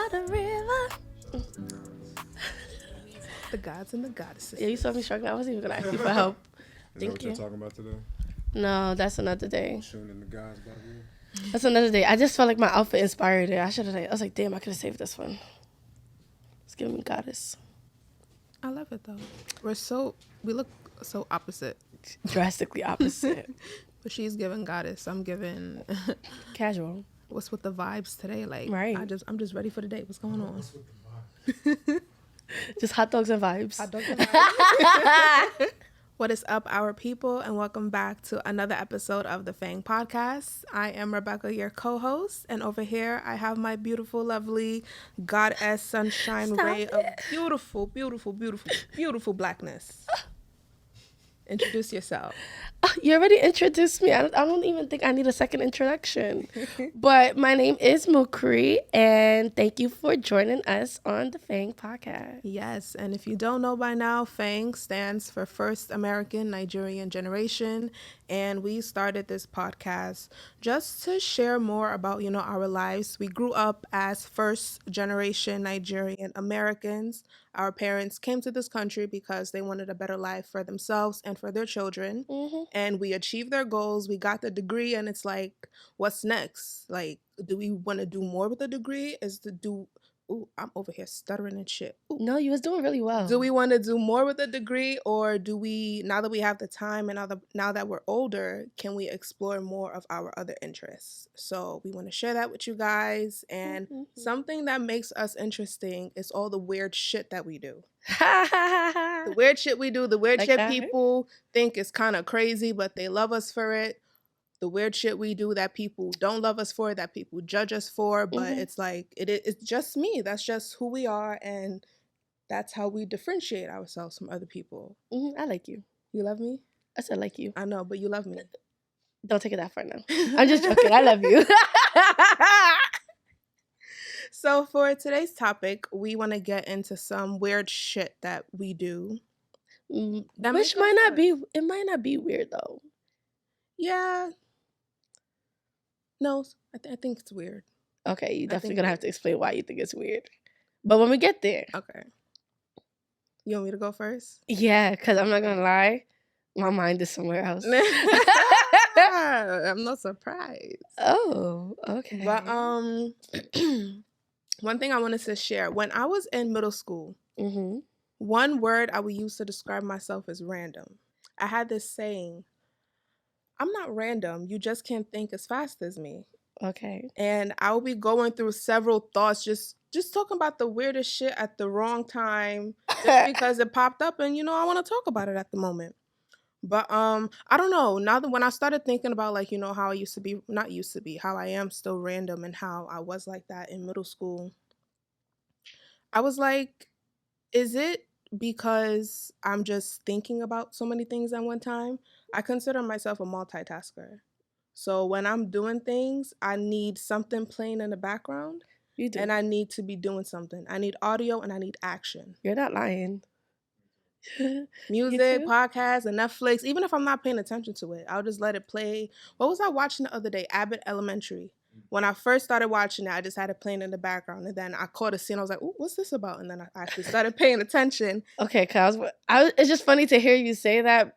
by the river. The gods and the goddesses. Yeah, you saw me struggling. I wasn't even gonna ask you for help. Is that what you're talking about today? No, that's another day. Shooting in the gods by the river? That's another day. I just felt like my outfit inspired it. I was like, damn, I could have saved this one. It's giving me goddess. I love it though. We look so opposite. Drastically opposite. But she's giving goddess. I'm giving Casual. What's with the vibes today? Like, right. I'm just ready for the day. What's going on? What's with the vibes? Just hot dogs and vibes. Hot dogs and vibes. What is up, our people, and welcome back to another episode of the FANG Podcast. I am Rebecca, your co-host, and over here I have my beautiful, lovely goddess sunshine ray of beautiful, beautiful, beautiful, beautiful blackness. Introduce yourself. You already introduced me. I don't even think I need a second introduction. But my name is MUKRI, and thank you for joining us on the FANG Podcast. Yes, and if you don't know by now, FANG stands for First American Nigerian Generation, and we started this podcast just to share more about, our lives. We grew up as first generation Nigerian Americans. Our parents came to this country because they wanted a better life for themselves and for their children. Mm-hmm. And we achieved their goals. We got the degree, and it's like, what's next? Like, do we want to do more with the degree? Ooh, I'm over here stuttering and shit. Ooh. No, you was doing really well. Do we want to do more with the degree, or do we, now that we have the time and now that we're older, can we explore more of our other interests? So we want to share that with you guys. And something that makes us interesting is all the weird shit that we do. The weird shit we do, the weird like shit that? People think is kind of crazy, but they love us for it. The weird shit we do that people don't love us for, that people judge us for, but it's like, it's just me. That's just who we are, and that's how we differentiate ourselves from other people. I like you. You love me? I said like you. I know, but you love me. Don't take it that far now. I'm just joking. I love you. So for today's topic, we want to get into some weird shit that we do. Which might not be weird though. Yeah. No, I think it's weird. Okay, you're definitely going to have to explain why you think it's weird. But when we get there. Okay. You want me to go first? Yeah, because I'm not going to lie. My mind is somewhere else. I'm not surprised. Oh, okay. But one thing I wanted to share. When I was in middle school, one word I would use to describe myself is random. I had this saying, I'm not random. You just can't think as fast as me. Okay. And I'll be going through several thoughts, just talking about the weirdest shit at the wrong time, just because it popped up, and I want to talk about it at the moment. But I don't know. Now that when I started thinking about how how I am still random and how I was like that in middle school, I was like, is it because I'm just thinking about so many things at one time? I consider myself a multitasker. So when I'm doing things, I need something playing in the background. You do. And I need to be doing something. I need audio and I need action. You're not lying. Music, podcasts, and Netflix. Even if I'm not paying attention to it, I'll just let it play. What was I watching the other day? Abbott Elementary. When I first started watching it, I just had it playing in the background. And then I caught a scene. I was like, ooh, what's this about? And then I actually started paying attention. Okay, cause it's just funny to hear you say that,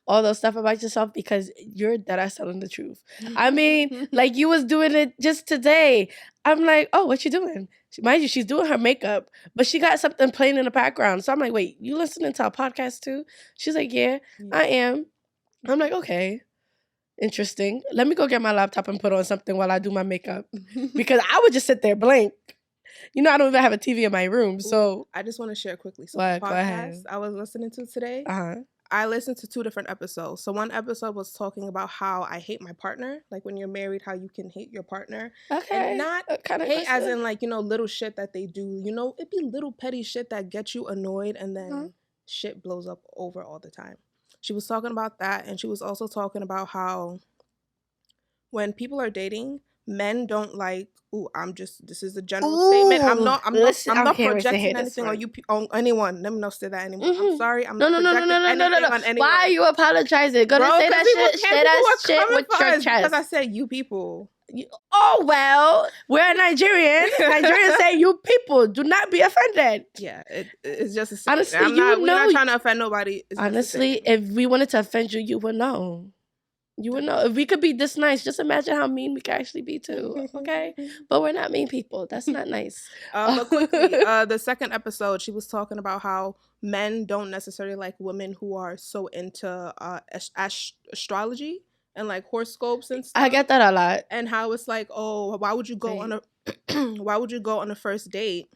all those stuff about yourself, because you're deadass telling the truth. I mean, like you was doing it just today. I'm like, oh, what you doing? Mind you, she's doing her makeup, but she got something playing in the background. So I'm like, wait, you listening to a podcast too? She's like, yeah, I am. I'm like, okay. Interesting. Let me go get my laptop and put on something while I do my makeup. Because I would just sit there blank. I don't even have a TV in my room. So I just want to share quickly. So what? the podcast I was listening to today, I listened to 2 different episodes. So one episode was talking about how I hate my partner. Like when you're married, how you can hate your partner. Okay. And not hate as in little shit that they do. It'd be little petty shit that gets you annoyed, and then shit blows up over all the time. She was talking about that, and she was also talking about how when people are dating, men don't like, ooh, this is a general statement. I'm not projecting anything on anyone. Let me not say that anymore. I'm sorry. I'm not projecting anything on anyone. Why are you apologizing? Gonna say that shit with your chest. Because I said you people. Oh, well, we're Nigerian. Nigerians say you people do not be offended. Yeah, it's just a saying. Honestly, we're not trying to offend nobody. It's honestly, if we wanted to offend you, you would know. You would know. If we could be this nice, just imagine how mean we could actually be too, okay? But we're not mean people. That's not nice. But quickly, the second episode, she was talking about how men don't necessarily like women who are so into astrology and like horoscopes and stuff. I get that a lot. And how it's like, oh, why would you go on a first date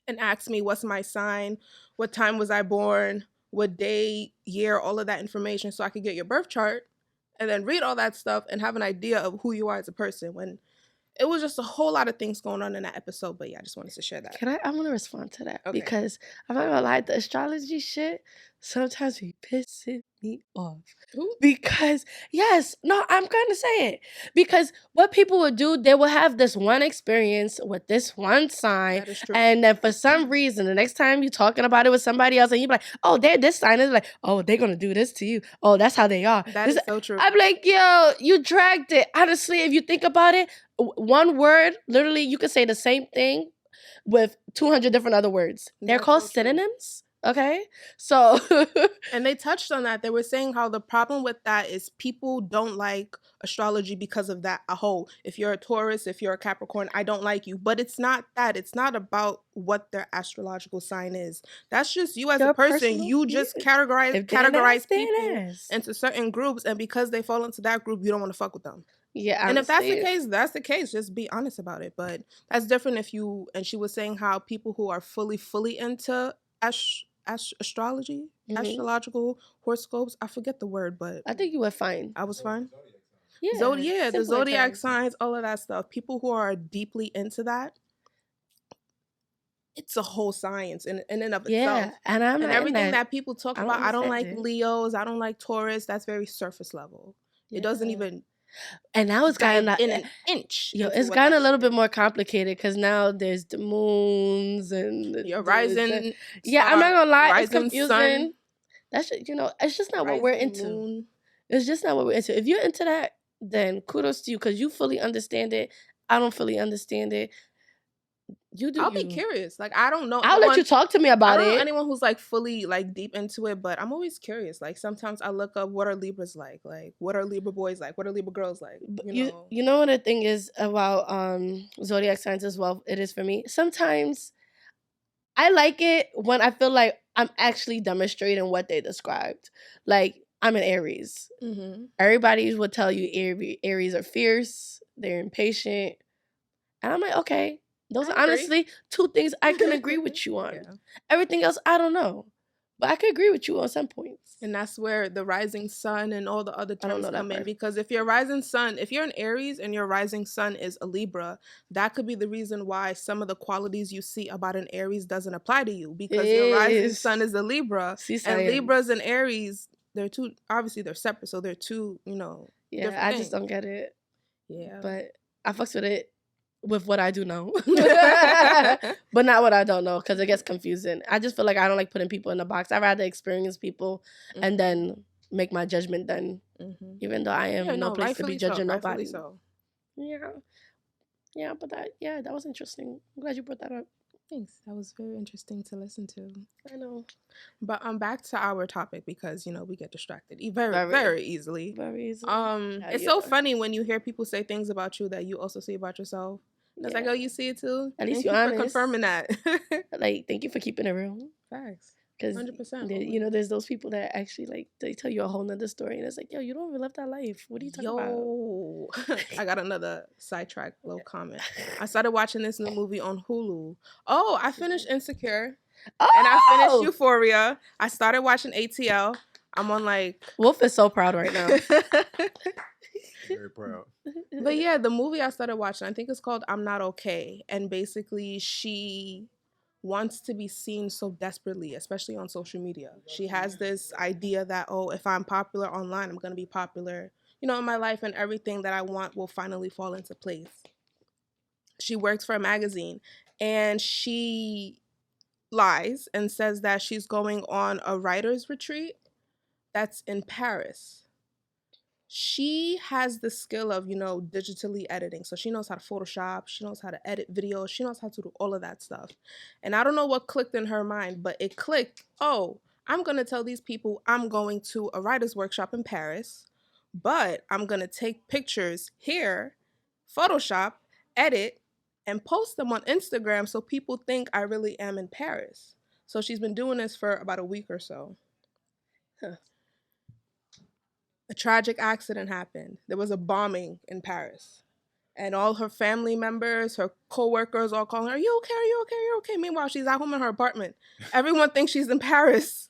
and ask me what's my sign, what time was I born, what day, year, all of that information, so I could get your birth chart and then read all that stuff and have an idea of who you are as a person, when it was just a whole lot of things going on in that episode. But yeah, I just wanted to share that. I want to respond to that because I'm not gonna lie, the astrology shit sometimes be pissing me off. Ooh. Because I'm gonna say it. Because what people would do, they will have this one experience with this one sign, That is true. and then for some reason, the next time you're talking about it with somebody else, and you be like, "Oh, they're this sign," is like, "Oh, they're gonna do this to you. Oh, that's how they are." That is so true. I'm like, yo, you dragged it. Honestly, if you think about it, one word, literally, you could say the same thing with 200 different other words. They're That's called so true. synonyms. Okay, so And they touched on that. They were saying how the problem with that is people don't like astrology because of that. If you're a Taurus, if you're a Capricorn, I don't like you. But it's not that. It's not about what their astrological sign is. That's just you as Your a person. personal You just view. categorize If they're nice, they're people nice. into certain groups, and because they fall into that group, you don't want to fuck with them. Yeah, honestly, And if that's the case, that's the case. Just be honest about it. But that's different if you. And she was saying how people who are fully into astrology, astrological horoscopes. I forget the word, but I think you were fine. I was fine. Yeah, The simple zodiac terms. signs, all of that stuff. People who are deeply into that, it's a whole science in and of Yeah, itself. and I'm And not in everything that. that people talk I don't about, I don't like understand it. Leos, I don't like Taurus. That's very surface level. It doesn't Yeah. even And now it's dive kind of in an inch. Yo, into it's what gotten that a little shit bit more complicated because now there's the moons and is. Your rising. Yeah, I'm not gonna lie, it's rising confusing. sun, That's it's just not what we're rising into. moon. It's just not what we're into. If you're into that, then kudos to you because you fully understand it. I don't fully understand it. You do. I'll be curious. Like, I don't know. I'll let you talk to me about I don't know it. anyone who's like fully like deep into it, but I'm always curious. Like, sometimes I look up what are Libras like what are Libra boys like, what are Libra girls like. You know what the thing is about zodiac signs as well. It is for me. Sometimes I like it when I feel like I'm actually demonstrating what they described. Like, I'm an Aries. Mm-hmm. Everybody would tell you Aries are fierce, they're impatient. And I'm like, okay, those are honestly two things I can agree with you on. Yeah. Everything else, I don't know. But I could agree with you on some points. And that's where the rising sun and all the other terms come in. part. Because if your rising sun, if you're an Aries and your rising sun is a Libra, that could be the reason why some of the qualities you see about an Aries doesn't apply to you. Because your rising sun is a Libra. And Libras and Aries, they're separate. So they're two, Yeah, I just don't get it. Yeah. But I fucks with it with what I do know. But not what I don't know because it gets confusing. I just feel like I don't like putting people in a box. I'd rather experience people and then make my judgment then. Mm-hmm. Even though I am no place to be judging nobody. So. Yeah, but that was interesting. I'm glad you brought that up. Thanks. That was very interesting to listen to. I know. But back to our topic because, we get distracted very, very easily. Very easily. It's so funny when you hear people say things about you that you also see about yourself. It's like, oh, you see it too? At least you're honest. for confirming that. Like, thank you for keeping it real. Facts. Because 100%. There's those people that actually like they tell you a whole nother story, and it's like, yo, you don't even live that life. What are you talking about? I got another sidetrack little comment. I started watching this new movie on Hulu. Oh, I finished Insecure, and I finished Euphoria. I started watching ATL. I'm on like Wolf is so proud right now. Very proud. But yeah, the movie I started watching, I think it's called I'm Not Okay, and basically she wants to be seen so desperately, especially on social media. She has this idea that, oh, if I'm popular online, I'm going to be popular, in my life, and everything that I want will finally fall into place. She works for a magazine and she lies and says that she's going on a writer's retreat that's in Paris. she has the skill of, digitally editing. So she knows how to Photoshop, she knows how to edit videos, she knows how to do all of that stuff. And I don't know what clicked in her mind, but it clicked, oh, I'm going to tell these people I'm going to a writer's workshop in Paris, but I'm going to take pictures here, Photoshop, edit, and post them on Instagram so people think I really am in Paris. So she's been doing this for about a week or so. A tragic accident happened. There was a bombing in Paris. And all her family members, her co-workers all calling her, are you okay? Are you okay? Are you okay? Meanwhile, she's at home in her apartment. Everyone thinks she's in Paris.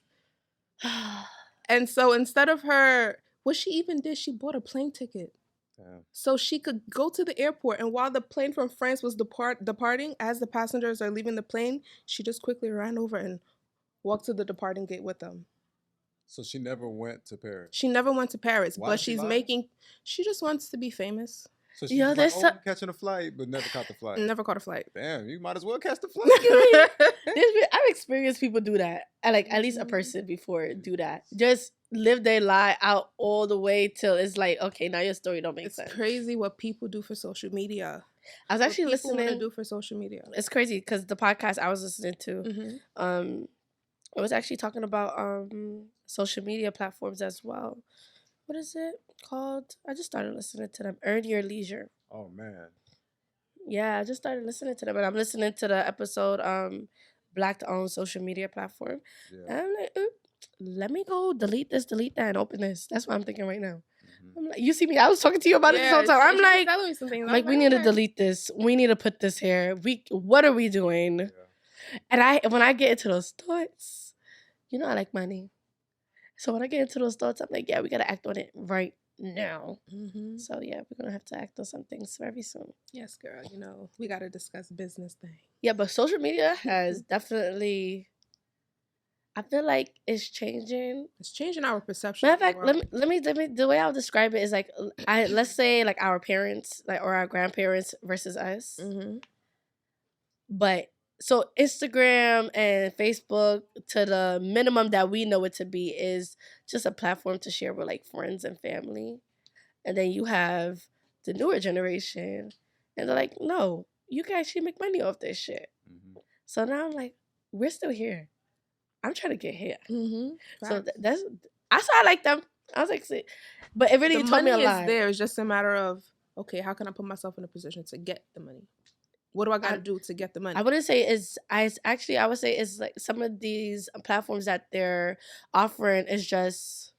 And so instead of her, what she even did, she bought a plane ticket. Damn. So she could go to the airport. And while the plane from France was departing, as the passengers are leaving the plane, she just quickly ran over and walked to the departing gate with them. So she never went to Paris. She never went to Paris, Why but she just wants to be famous. So she's like, I'm catching a flight, but never caught the flight. Never caught a flight. Damn, you might as well catch the flight. I've experienced people do that. At least a person before do that. Just live their lie out all the way till it's like, okay, now your story don't make sense. It's crazy what people do for social media. I was actually listening. What people listening. want to do for social media. It's crazy because the podcast I was listening to, I was actually talking about social media platforms as well. What is it called? I just started listening to them. Earn Your Leisure. Oh man. Yeah, I just started listening to them, and I'm listening to the episode Black-owned social media platform. Yeah. And I'm like, let me go delete this, delete that, and open this. That's what I'm thinking right now. I'm like, you see me? I was talking to you about it this whole time. I'm like, we need to delete this. We need to put this here. What are we doing? Yeah. And when I get into those thoughts, I like money. So when I get into those thoughts, I'm like, yeah, we got to act on it right now. Mm-hmm. So yeah, we're going to have to act on some things very soon. Yes, girl. We got to discuss business things. Yeah, but social media has definitely, I feel like it's changing. It's changing our perception. Matter of fact, let me, the way I'll describe it is like, let's say like our parents, like, or our grandparents versus us. Mm-hmm. But so Instagram and Facebook, to the minimum that we know it to be, is just a platform to share with like friends and family. And then you have the newer generation, and they're like, no, you can actually make money off this shit. Mm-hmm. So now I'm like, we're still here. I'm trying to get here. Mm-hmm. So that's why I like them. I was like, see. But it really told me a lot. The money is there. It's just a matter of, okay, how can I put myself in a position to get the money? What do I got to do to get the money? I wouldn't say I would say it's like some of these platforms that they're offering is just,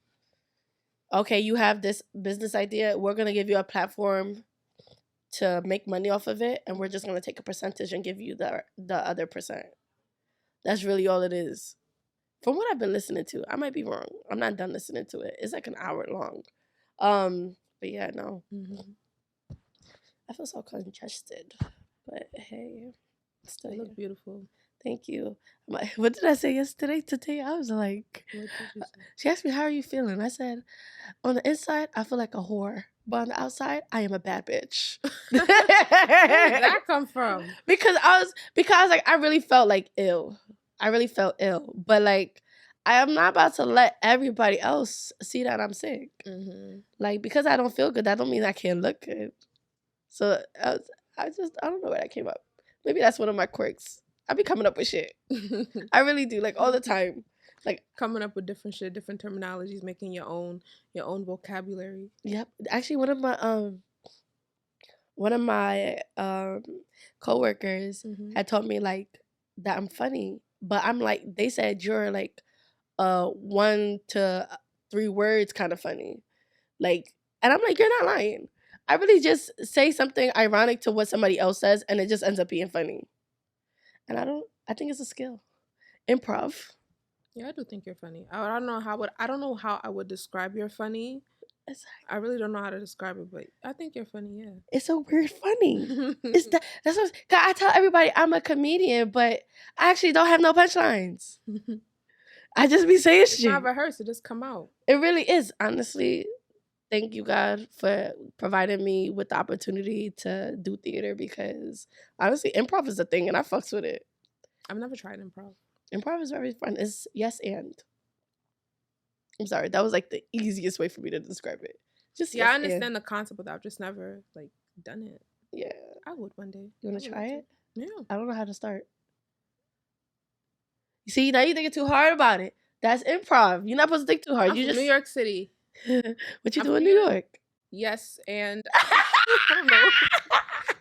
okay, you have this business idea. We're going to give you a platform to make money off of it. And we're just going to take a percentage and give you the other percent. That's really all it is. From what I've been listening to, I might be wrong. I'm not done listening to it. It's like an hour long. But yeah, no. Mm-hmm. I feel so congested. But hey, still you look beautiful. Thank you. What did I say yesterday? Today, I was like, she asked me, how are you feeling? I said, on the inside, I feel like a whore. But on the outside, I am a bad bitch. Where did that come from? Because I really felt like ill. I really felt ill. But like, I am not about to let everybody else see that I'm sick. Mm-hmm. Like, because I don't feel good, that don't mean I can't look good. So I don't know where that came up. Maybe that's one of my quirks. I be coming up with shit. I really do, like all the time. Like coming up with different shit, different terminologies, making your own vocabulary. Yep. Actually, one of my coworkers had told me like that I'm funny, but I'm like, they said you're like 1 to 3 words kind of funny, like, and I'm like, you're not lying. I really just say something ironic to what somebody else says, and it just ends up being funny. And I think it's a skill. Improv. Yeah, I do think you're funny. I don't know how I would describe your funny. I really don't know how to describe it, but I think you're funny, yeah. It's a weird funny. That's what I tell everybody I'm a comedian, but I actually don't have no punchlines. I just be saying shit. It's not rehearsed, it just come out. It really is, honestly. Thank you, God, for providing me with the opportunity to do theater, because honestly, improv is a thing and I fucks with it. I've never tried improv. Improv is very fun. It's yes and. I'm sorry, that was like the easiest way for me to describe it. Just Yeah, I yes and. understand the concept, but I've just never like done it. Yeah. I would one day. You want I to would try like it? to. Yeah. I don't know how to start. You see, now you're thinking too hard about it. That's improv. You're not supposed to think too hard. I'm You from just New York City. what you I'm do in from New New York. York? Yes, and I don't know.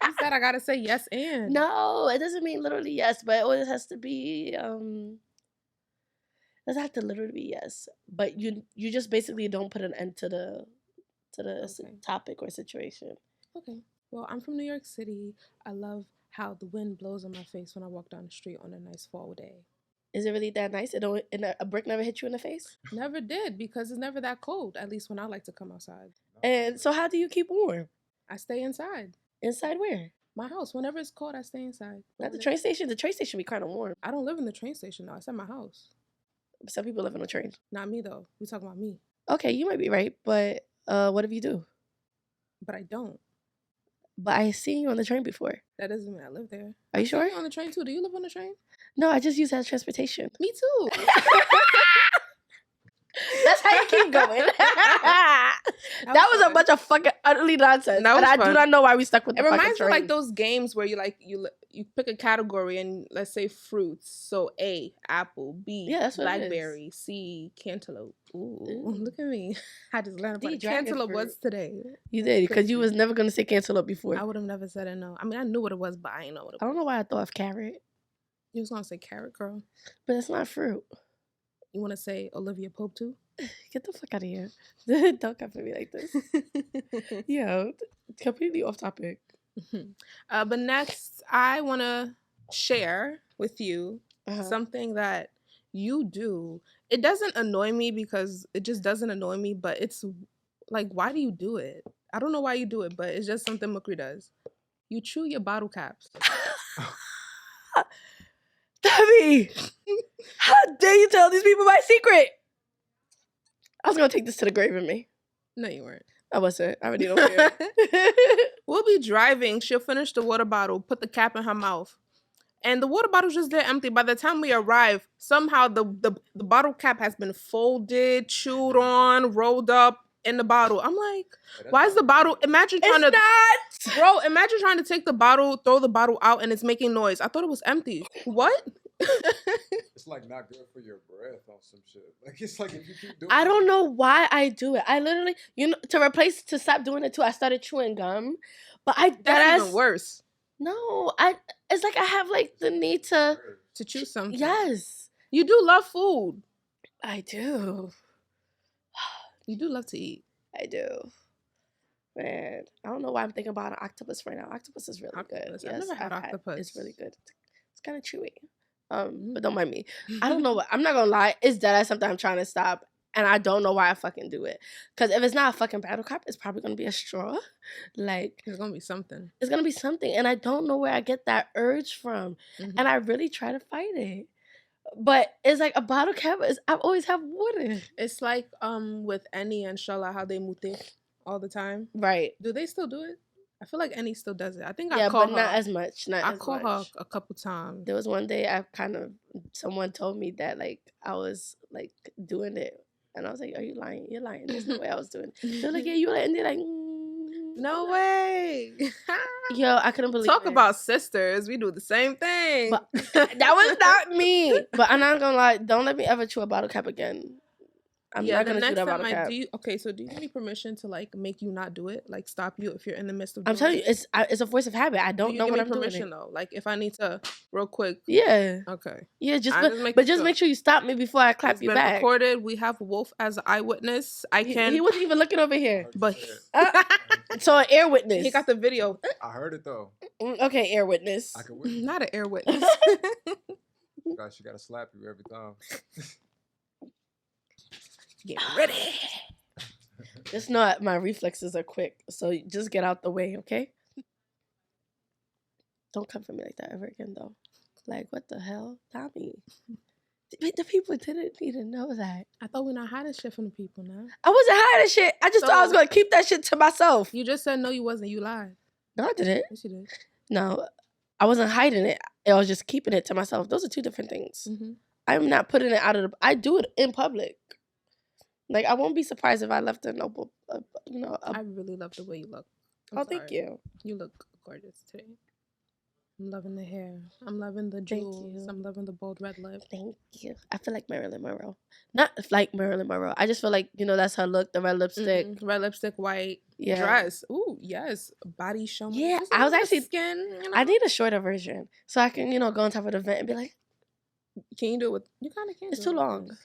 You said I gotta say yes and. No, it doesn't mean literally yes, but it always has to be doesn't have to literally be yes. But you just basically don't put an end to the Okay. topic or situation. Okay. Well, I'm from New York City. I love how the wind blows on my face when I walk down the street on a nice fall day. Is it really that nice? A brick never hit you in the face? Never did because it's never that cold, at least when I like to come outside. And so how do you keep warm? I stay inside. Inside where? My house. Whenever it's cold, I stay inside. Not the train station. The train station be kind of warm. I don't live in the train station though. I said my house. Some people live on the train. Not me though. We talking about me. Okay, you might be right, but what if you do? But I don't. But I seen you on the train before. That doesn't mean I live there. Are you I see sure? you on the train too. Do you live on the train? No, I just use that as transportation. Me too. That's how you keep going. That was a fun. bunch of fucking utterly nonsense. That was And I do fun. not know why we stuck with It the fucking reminds me of train. like those games where you pick a category and let's say fruits. So A, apple. B, Yeah, that's what it is. blackberry. C, cantaloupe. Ooh, Ooh. look at me. I just learned D, about dragon cantaloupe fruit. was today. You did, because you Crazy. was never going to say cantaloupe before. I would have never said it, no. I mean, I knew what it was, but I didn't know what it I was. don't know why I thought of carrot, You was going to say carrot, girl. but it's not fruit. You want to say Olivia Pope too? Get the fuck out of here. Don't come for me like this. Yo, completely off topic. But next, I want to share with you Uh-huh. something that you do. It doesn't annoy me because it just doesn't annoy me, but it's like, why do you do it? I don't know why you do it, but it's just something Mukri does. You chew your bottle caps. Debbie! How dare you tell these people my secret? I was going to take this to the grave with me. No, you weren't. I wasn't. I already don't care. We'll be driving. She'll finish the water bottle, put the cap in her mouth. And the water bottle's just there empty. By the time we arrive, somehow the bottle cap has been folded, chewed on, rolled up in the bottle. I'm like, why is the bottle? Imagine trying It's to, not! bro. Imagine trying to take the bottle, throw the bottle out, and it's making noise. I thought it was empty. What? It's like not good for your breath on some shit. Like it's like if you keep doing I don't know why I do it. I literally, to stop doing it too, I started chewing gum. But That's even worse. No, it's like I have like the need to, To chew something. yes, You do love food. I do. You do love to eat. I do. Man, I don't know why I'm thinking about an octopus right now. Octopus is really Octopus. good. I've never had octopus. It's really good. It's kind of chewy. But don't mind me. I don't know what. I'm not gonna lie. It's dead ass something I'm trying to stop, and I don't know why I fucking do it. Cause if it's not a fucking bottle cap, it's probably gonna be a straw. Like It's gonna be something. it's gonna be something, and I don't know where I get that urge from, Mhm. and I really try to fight it. But it's like a bottle cap is. I always have water. It's like with Annie and Shala, how they mute all the time. Right. Do they still do it? I feel like Annie still does it. I think Yeah, I call but her. not as much. I call her a couple times. There was one day someone told me that like I was like doing it, and I was like, "Are you lying? You're lying. There's no way I was doing it." They're like, "Yeah, you were," and they're like, No way. Yo, I couldn't believe Talk it. about sisters. We do the same thing. But that was not me. But I'm not gonna lie. Don't let me ever chew a bottle cap again. I'm not the gonna chew next that time bottle cap. do you give me permission to like make you not do it? Like stop you if you're in the midst of I'm doing telling you, it? it's a force of habit. I Do don't you know give when me I'm doing permission it. though? Like if I need to real quick. Yeah. Okay. Yeah, I'm but just just making make sure you stop me before I clap It's you been back. recorded. We have Wolf as an eyewitness. I can He wasn't even looking over here. but So an air witness. he got the video. I heard it though. Okay, air witness. I can witness. Not an air witness. Gosh, she gotta slap you every time. Get ready. Just know my reflexes are quick, so just get out the way, okay? Don't come for me like that ever again, though. Like, what the hell? Tommy. The people didn't need to know that. I thought we're not hiding shit from the people now. I wasn't hiding shit. I just thought I was So- going to keep that shit to myself. You just said no, you wasn't. You lied. No, I didn't. Yes, you did. No, I wasn't hiding it. I was just keeping it to myself. Those are two different things. Mm-hmm. I'm not putting it out of the... I do it in public. Like, I won't be surprised if I left a notebook I really love the way you look. Thank you. You look gorgeous today. I'm loving the hair. I'm loving the jewels. I'm loving the bold red lip. Thank you. I feel like Marilyn Monroe. Not like Marilyn Monroe. I just feel like, that's her look, the red lipstick. Mm-hmm. Red lipstick, white dress. Ooh, yes. Body showing. Yeah, I was actually skin. I need a shorter version so I can, go on top of the vent and be like, can you do it with, you kind of can. It's too long.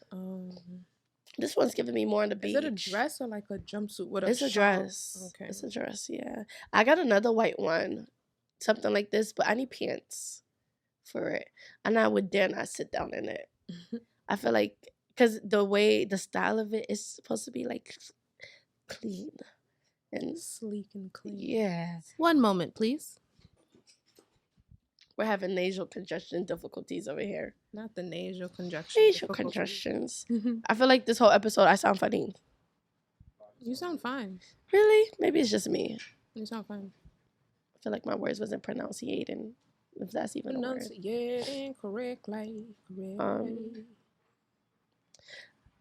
This one's giving me more on the beach. Is it a dress or like a jumpsuit with It's a dress. Okay. It's a dress, yeah. I got another white one. Something like this, but I need pants for it. And I would dare not sit down in it. I feel like, because the style of it is supposed to be like clean and sleek and clean. Yeah. One moment, please. We're having nasal congestion difficulties over here. Not the nasal congestion. Nasal congestions. I feel like this whole episode I sound funny. You sound fine. Really? Maybe it's just me. You sound fine. I feel like my words wasn't pronunciating, if that's even a word. Pronunciating correctly.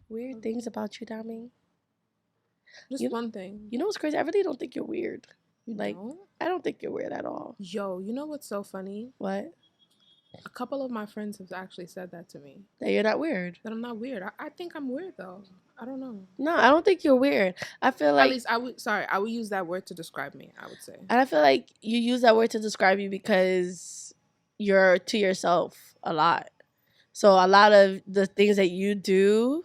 Weird things about you, Dami. Just one thing. You know what's crazy? I really don't think you're weird. You like, don't? I don't think you're weird at all. Yo, you know what's so funny? What? A couple of my friends have actually said that to me. That you're not weird. That I'm not weird. I think I'm weird, though. I don't know. No, I don't think you're weird. I feel like... At least I would use that word to describe me, I would say. And I feel like you use that word to describe you because you're to yourself a lot. So a lot of the things that you do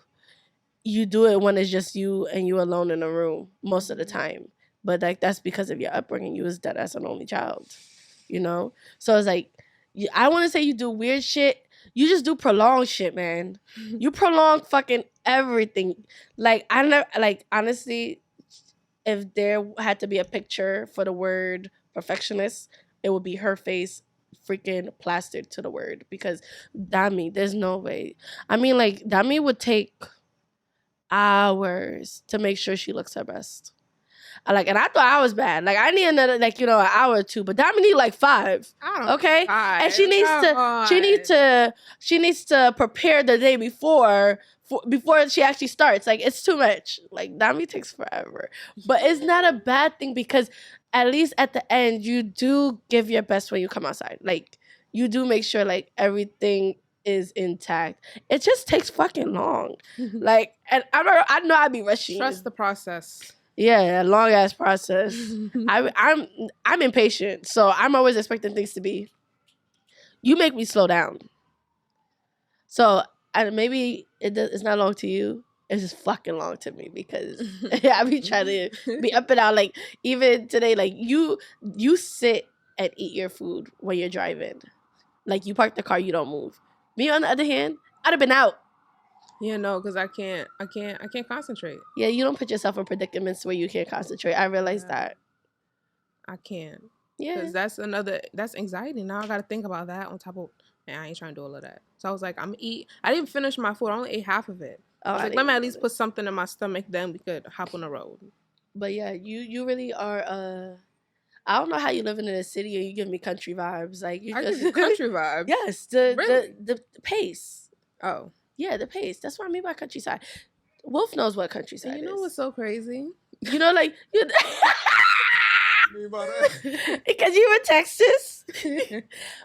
it when it's just you and you alone in a room most of the time. But like that's because of your upbringing. You was dead as an only child, So it's like, I want to say you do weird shit. You just do prolonged shit, man. You prolong fucking everything. Like I never, like honestly, if there had to be a picture for the word perfectionist, it would be her face freaking plastered to the word. Because Dami, there's no way. I mean, like Dami would take hours to make sure she looks her best. And I thought I was bad. Like I need another, an hour or two, but Dami need like 5. Okay, 5. And she needs to prepare the day before she actually starts. Like it's too much. Like Dami takes forever, but it's not a bad thing because at least at the end you do give your best when you come outside. Like you do make sure like everything is intact. It just takes fucking long. Like, and I know I'd be rushing. Trust the process. Yeah, a long ass process. I'm impatient, so I'm always expecting things to be. You make me slow down. So maybe it's not long to you. It's just fucking long to me because I be trying to be up and out. Like even today, like you sit and eat your food when you're driving. Like you park the car, you don't move. Me on the other hand, I'd have been out. Yeah, no, because I can't concentrate. Yeah, you don't put yourself in predicaments where you can't concentrate. I realize that. I can't. Yeah. Because that's anxiety. Now I got to think about that on top of, man, I ain't trying to do all of that. So I was like, I didn't finish my food. I only ate half of it. I was like, let me at least put something in my stomach, then we could hop on the road. But yeah, you really are, I don't know how you living in a city and you give me country vibes. Like I give you country vibes? Yes, really? the pace. Oh. Yeah, the pace. That's what I mean by countryside. Wolf knows what countryside is. You know what's so crazy? Like... Because you were Texas.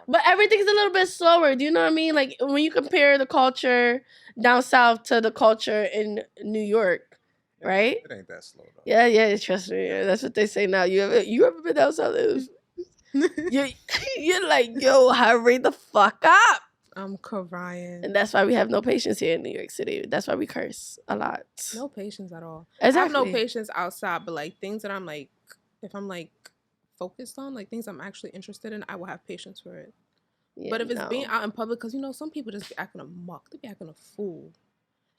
But everything's a little bit slower. Do you know what I mean? Like, when you compare the culture down south to the culture in New York, right? It ain't that slow, though. Yeah, trust me. That's what they say now. You ever been down south? You're like, yo, hurry the fuck up. I'm crying. And that's why we have no patience here in New York City. That's why we curse a lot. No patience at all. Exactly. I have no patience outside, but like things that I'm like, if I'm like focused on, like things I'm actually interested in, I will have patience for it. Yeah, but if it's being out in public, because some people just be acting a muck. They be acting a fool.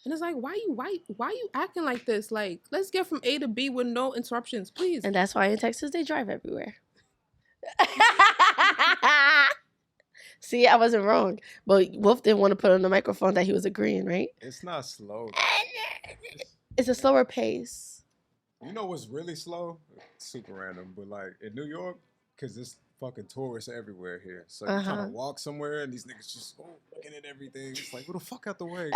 And it's like, why you acting like this? Like, let's get from A to B with no interruptions, please. And that's why in Texas they drive everywhere. See, I wasn't wrong. But Wolf didn't want to put on the microphone that he was agreeing, right? It's not slow. It's a slower pace. You know what's really slow? Super random. But like in New York, because this fucking tourists everywhere here. So you're trying to walk somewhere and these niggas just looking at everything. It's like, what the fuck out the way?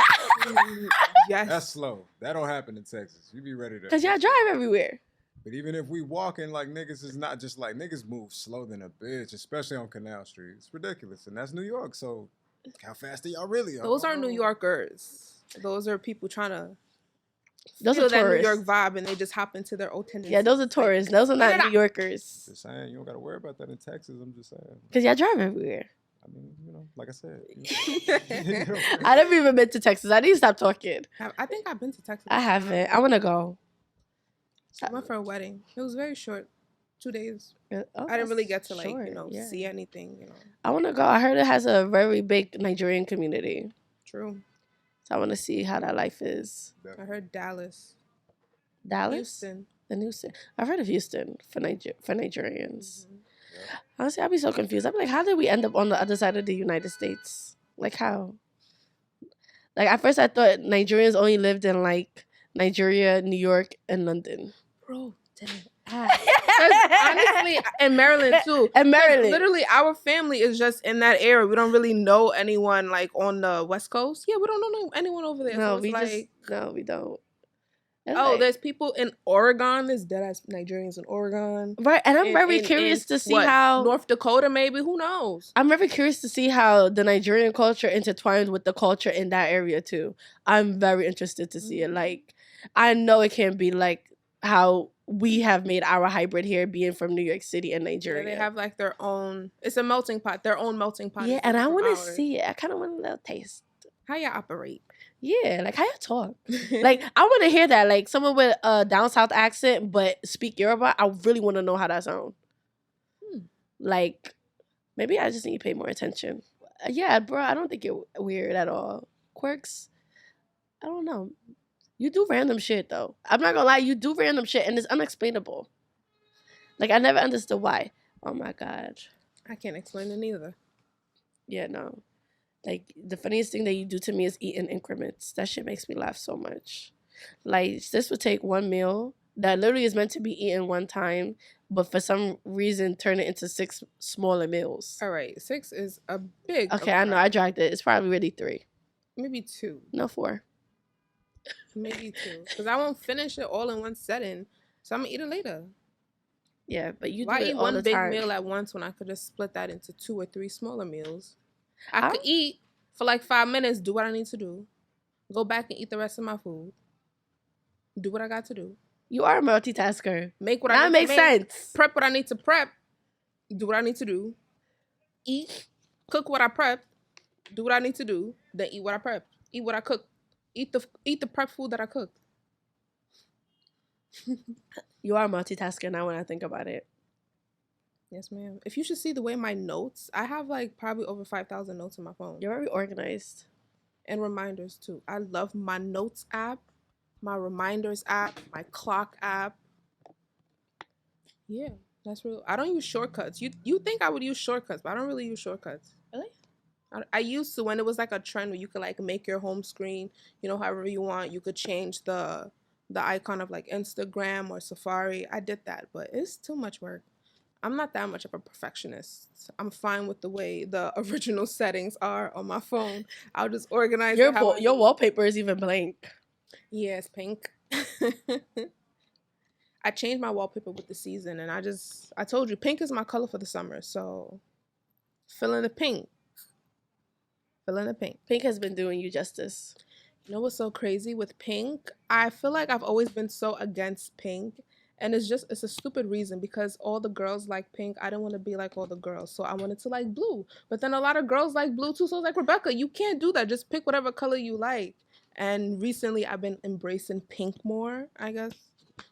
Yes. That's slow. That don't happen in Texas. You be ready to. Because y'all drive everywhere. But even if we walking, like, niggas is not just like, niggas move slow than a bitch, especially on Canal Street. It's ridiculous. And that's New York. So how fast are y'all really? Those are New Yorkers. Those are people trying to those feel are that New tourists. York vibe, and they just hop into their old tendencies. Yeah, those are tourists. Those are not New Yorkers. Just saying, you don't got to worry about that in Texas. I'm just saying. Because y'all drive everywhere. I mean, you know, like I said. I never even been to Texas. I need to stop talking. I think I've been to Texas. I haven't. I want to go. I went for a wedding. It was very short. 2 days. Oh, I didn't really get to short, see anything, I want to go. I heard it has a very big Nigerian community. True. So I want to see how that life is. I heard Dallas. Houston. I've heard of Houston for Nigerians. Mm-hmm. Yeah. Honestly, I'd be so confused. I'd be like, how did we end up on the other side of the United States? Like, how? Like, at first I thought Nigerians only lived in, like, Nigeria, New York, and London. Bro, damn. Honestly, and Maryland too. And Maryland. Literally, our family is just in that area. We don't really know anyone like on the West Coast. Yeah, we don't know anyone over there. No, so we don't. There's people in Oregon. There's deadass Nigerians in Oregon. Right, and I'm very curious to see how North Dakota, maybe. Who knows? I'm very curious to see how the Nigerian culture intertwines with the culture in that area too. I'm very interested to see it. Like, I know it can't be like how we have made our hybrid here, being from New York City and Nigeria. Yeah, they have like their own. It's a melting pot. Their own melting pot. Yeah, and I want to see it. I kind of want a little taste. How y'all operate? Yeah, like how you talk. Like, I want to hear that. Like, someone with a down south accent but speak Yoruba. I really want to know how that sounds. Like, maybe I just need to pay more attention. Yeah, bro, I don't think you're weird at all. Quirks, I don't know. You do random shit, though. I'm not gonna lie, you do random shit, and it's unexplainable. Like, I never understood why. Oh, my God. I can't explain it either. Yeah, no. Like, the funniest thing that you do to me is eat in increments. That shit makes me laugh so much. Like, this would take one meal that literally is meant to be eaten one time, but for some reason turn it into 6 smaller meals. All right, 6 is a big. Okay, I know, I dragged it. It's probably really 3. Maybe 2. No, 4. Maybe 2. Because I won't finish it all in one setting, so I'm going to eat it later. Yeah, but you do Why it eat all one the big time. meal at once when I could just split that into 2 or 3 smaller meals? I could eat for like 5 minutes, do what I need to do, go back and eat the rest of my food, do what I got to do. You are a multitasker. Make what That I need makes to make, sense. prep what I need to prep, do what I need to do, eat, cook what I prepped, do what I need to do, then eat what I prepped, eat what I cooked, eat the prep food that I cooked. You are a multitasker now when I think about it. Yes, ma'am. If you should see the way my notes, I have like probably over 5,000 notes on my phone. You're very organized. And reminders too. I love my notes app, my reminders app, my clock app. Yeah, that's real. I don't use shortcuts. You think I would use shortcuts, but I don't really use shortcuts. Really? I used to when it was like a trend where you could like make your home screen, however you want. You could change the icon of like Instagram or Safari. I did that, but it's too much work. I'm not that much of a perfectionist. I'm fine with the way the original settings are on my phone. I'll just organize your wallpaper is even blank. Yeah, it's pink. I changed my wallpaper with the season, and I told you, pink is my color for the summer, so fill in the pink. Fill in the pink. Pink has been doing you justice. You know what's so crazy with pink? I feel like I've always been so against pink. And it's a stupid reason because all the girls like pink. I didn't want to be like all the girls. So I wanted to like blue. But then a lot of girls like blue too. So I was like, Rebecca, you can't do that. Just pick whatever color you like. And recently I've been embracing pink more, I guess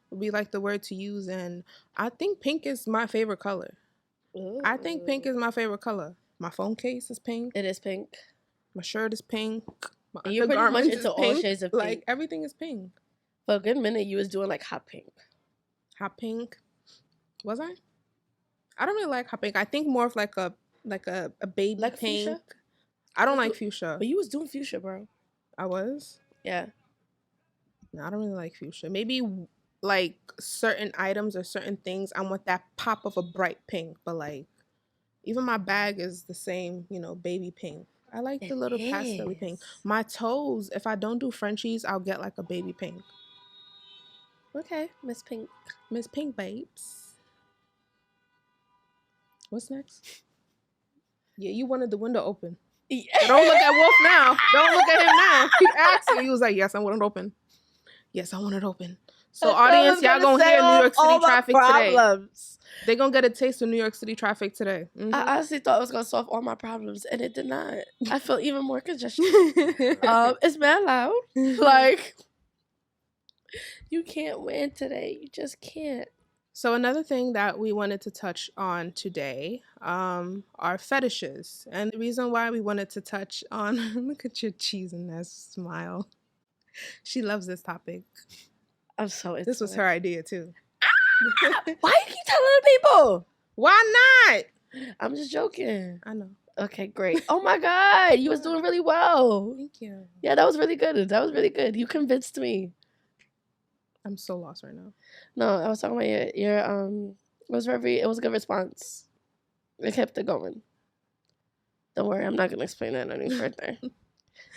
would be like the word to use. And I think pink is my favorite color. Ooh. I think pink is my favorite color. My phone case is pink. It is pink. My shirt is pink. My You're pretty much into all shades of pink. Like everything is pink. For a good minute you was doing like hot pink. Hot pink, was I? I don't really like hot pink. I think more of like a baby like pink. Fuchsia? I don't like fuchsia. But you was doing fuchsia, bro. I was? Yeah. No, I don't really like fuchsia. Maybe like certain items or certain things, I want that pop of a bright pink. But like, even my bag is the same, baby pink. I like the little pastel pink. My toes, if I don't do Frenchies, I'll get like a baby pink. Okay, Miss Pink. Miss Pink babes. What's next? Yeah, you wanted the window open. Yeah. So don't look at Wolf now. Don't look at him now. Keep asking. He was like, yes, I want it open. Yes, I want it open. So audience, y'all gonna hear New York City traffic today. They're gonna get a taste of New York City traffic today. Mm-hmm. I honestly thought it was gonna solve all my problems, and it did not. I feel even more congestion. It's mad loud. Like, you can't win today. You just can't. So another thing that we wanted to touch on today are fetishes. And the reason why we wanted to touch on... Look at your cheesiness smile. She loves this topic. I'm so into This was her idea, too. Why you keep telling the people? Why not? I'm just joking. I know. Okay, great. Oh, my God. You was doing really well. Thank you. Yeah, that was really good. That was really good. You convinced me. I'm so lost right now. No, I was talking about your it was a good response. It kept it going. Don't worry, I'm not gonna explain that any further.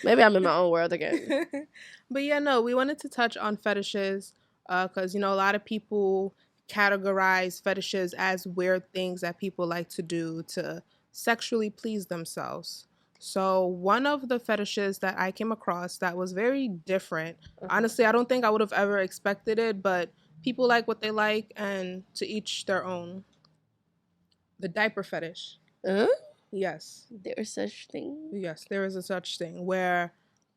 Maybe I'm in my own world again. But yeah, no, we wanted to touch on fetishes because a lot of people categorize fetishes as weird things that people like to do to sexually please themselves. So one of the fetishes that I came across that was very different. Honestly, I don't think I would have ever expected it, but people like what they like, and to each their own. The diaper fetish. Yes. There is such thing? Yes, there is a such thing where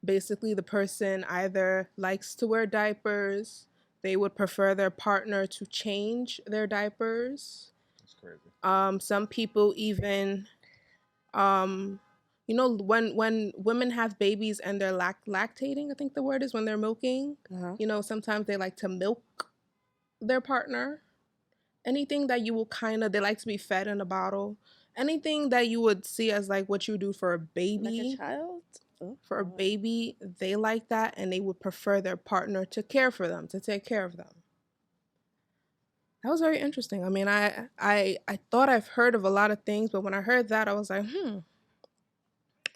basically the person either likes to wear diapers, they would prefer their partner to change their diapers. That's crazy. Some people even... when women have babies and they're lactating, I think the word is, when they're milking, sometimes they like to milk their partner. Anything that you will they like to be fed in a bottle. Anything that you would see as like what you do for a baby. Like a child? For a baby, they like that, and they would prefer their partner to care for them, to take care of them. That was very interesting. I mean, I thought I've heard of a lot of things, but when I heard that, I was like,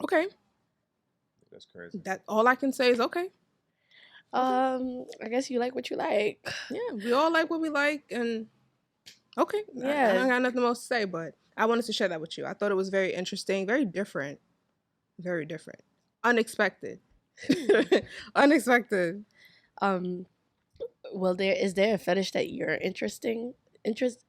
okay. That's crazy. That all I can say is okay. I guess you like what you like. Yeah, we all like what we like, and okay. Yeah. I don't got nothing else to say, but I wanted to share that with you. I thought it was very interesting, very different. Very different. Unexpected. Unexpected. Well, is there a fetish that you're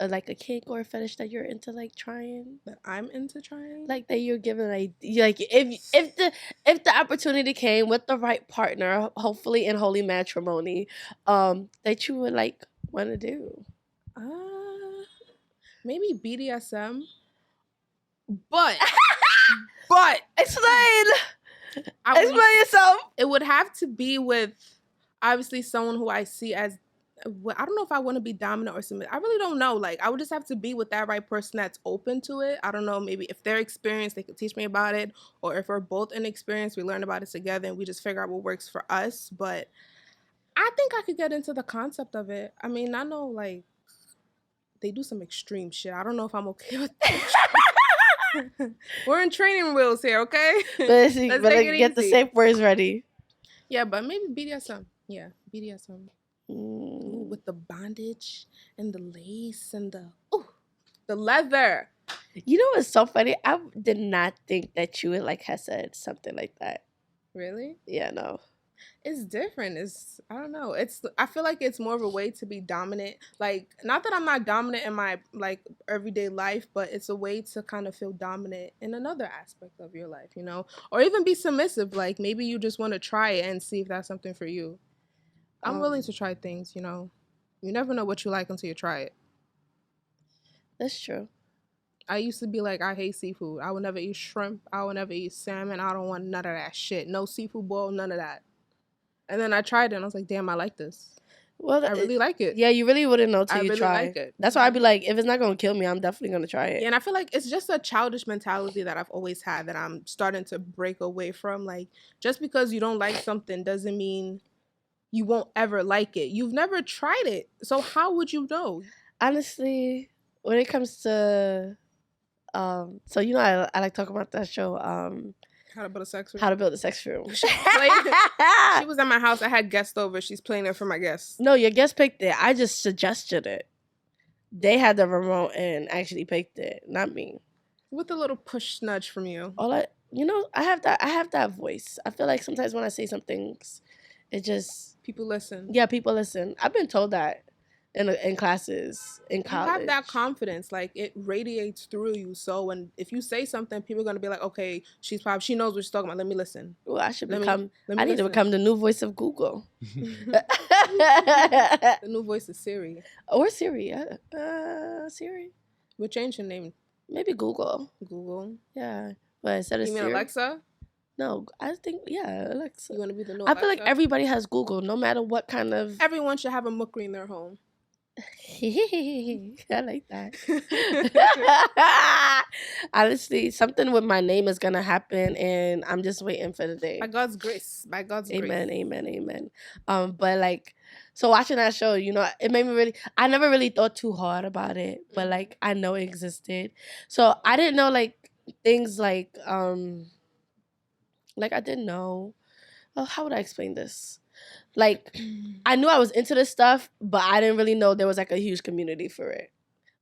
like a kink or a fetish that you're into, like, trying? That I'm into trying? Like, that you're given, like if the opportunity came with the right partner, hopefully in holy matrimony, that you would, like, want to do? Maybe BDSM. But Explain yourself. It would have to be with obviously someone who I see as, I don't know if I want to be dominant or submissive. I really don't know. Like, I would just have to be with that right person that's open to it. I don't know. Maybe if they're experienced, they could teach me about it. Or if we're both inexperienced, we learn about it together and we just figure out what works for us. But I think I could get into the concept of it. I mean, I know, like, they do some extreme shit. I don't know if I'm okay with that. We're in training wheels here, okay? Let's get the safe words ready. Yeah, but maybe BDSM. Yeah, BDSM. Ooh, with the bondage and the lace and the leather. You know what's so funny? I did not think that you would like have said something like that. Really? Yeah, no. It's different. I don't know. I feel like it's more of a way to be dominant. Like, not that I'm not dominant in my like everyday life, but it's a way to kind of feel dominant in another aspect of your life, or even be submissive. Like, maybe you just want to try it and see if that's something for you. I'm willing to try things, You never know what you like until you try it. That's true. I used to be like, I hate seafood. I would never eat shrimp. I would never eat salmon. I don't want none of that shit. No seafood boil, none of that. And then I tried it and I was like, damn, I like this. Well, I really like it. Yeah, you really wouldn't know till you try. Like it. That's why I'd be like, if it's not going to kill me, I'm definitely going to try it. Yeah, and I feel like it's just a childish mentality that I've always had that I'm starting to break away from. Like, just because you don't like something doesn't mean you won't ever like it. You've never tried it. So how would you know? Honestly, when it comes to so you know I like talking about that show How to build a sex room. How to Build a Sex Room. She was at my house. I had guests over. She's playing it for my guests. No, your guest picked it. I just suggested it. They had the remote and actually picked it, not me. With a little push nudge from you. I have that voice. I feel like sometimes when I say some things, it just people listen. Yeah, people listen. I've been told that in classes, in college. You have that confidence, like it radiates through you. So if you say something, people are gonna be like, okay, she knows what she's talking about. Let me listen. Well, I need to become the new voice of Google. The new voice is Siri. Or Siri. Siri. We'll change your name. Maybe Google. Google. Yeah. But instead of Siri. You mean Alexa? No, I think, Alexa. You want to be the new I Alexa? feel like everybody has Google, no matter what kind of... Everyone should have a MUKRI in their home. I like that. Honestly, something with my name is gonna happen, and I'm just waiting for the day. By God's grace. Amen, amen. But like, so watching that show, it made me really. I never really thought too hard about it, but like I know it existed. So I didn't know like things like I didn't know. Oh, how would I explain this? Like, I knew I was into this stuff, but I didn't really know there was, like, a huge community for it.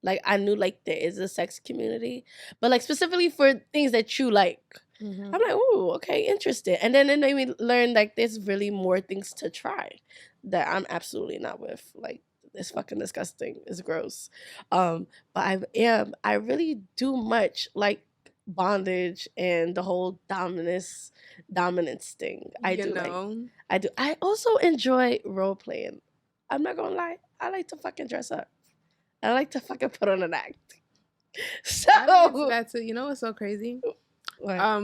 Like, I knew, like, there is a sex community. But, like, specifically for things that you like. Mm-hmm. I'm like, ooh, okay, interested. And then it made me learn, like, there's really more things to try that I'm absolutely not with. Like, it's fucking disgusting. It's gross. But I really do much, like, bondage and the whole dominance thing. I do. I also enjoy role playing. I'm not gonna lie. I like to fucking dress up. I like to fucking put on an act. So that's it. You know what's so crazy? What? I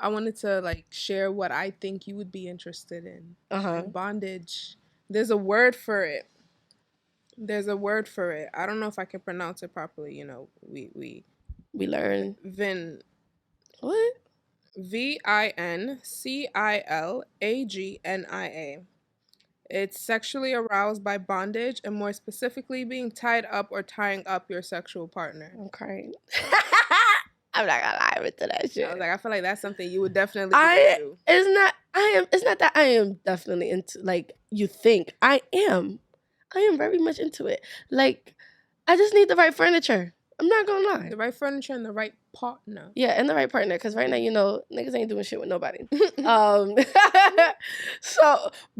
wanted to like share what I think you would be interested in. In bondage. There's a word for it. I don't know if I can pronounce it properly. We learn. What? VINCILAGNIA. It's sexually aroused by bondage, and more specifically, being tied up or tying up your sexual partner. I'm crying. I'm not gonna lie into that shit. I was like, I feel like that's something you would definitely do. It's not that I am definitely into, like, you think. I am very much into it. Like, I just need the right furniture. I'm not gonna lie. The right furniture and the right partner. Yeah, and the right partner. Because right now, niggas ain't doing shit with nobody. But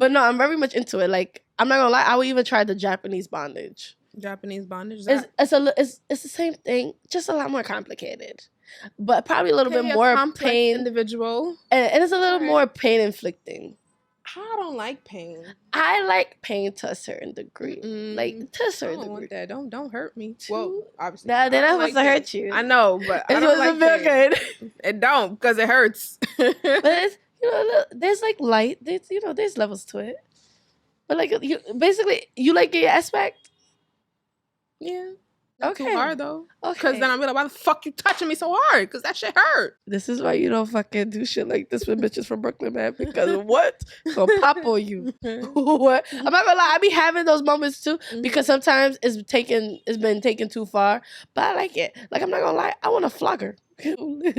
no, I'm very much into it. Like, I'm not gonna lie. I would even try the Japanese bondage. Japanese bondage? It's the same thing, just a lot more complicated. But probably a little bit more pain. Individual. And it's a little more pain inflicting. I don't like pain. I like pain to a certain degree. Like, to a certain degree. Want that. Don't hurt me. Well, obviously. Nah, they're not supposed to hurt you. I know, but I don't like feel good. It don't, because it hurts. But it's, there's like light. There's levels to it. But like, you like your ass smacked? Yeah. Not too hard though. Okay. Because then I'm like, why the fuck you touching me so hard? Because that shit hurt. This is why you don't fucking do shit like this with bitches from Brooklyn, man. Because what? Gonna pop on you. What? I'm not gonna lie, I be having those moments too. Because sometimes it's been taken too far. But I like it. Like, I'm not gonna lie, I want to flog her. Do a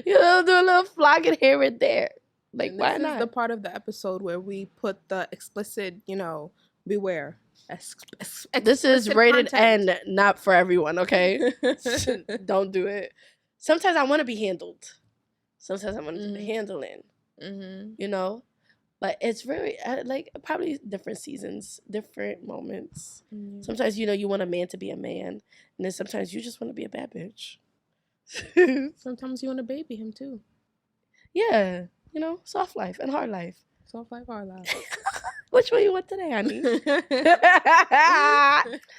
little flogging here and there. Like, why not? This is the part of the episode where we put the explicit, beware. This is rated content. N, not for everyone, okay? Don't do it. Sometimes I want to be handled. Sometimes I want to do the handling. But it's very, like, probably different seasons, different moments. Sometimes, you want a man to be a man. And then sometimes you just want to be a bad bitch. Sometimes you want to baby him, too. Yeah. Soft life and hard life. Soft life, hard life. Which one you want today, honey?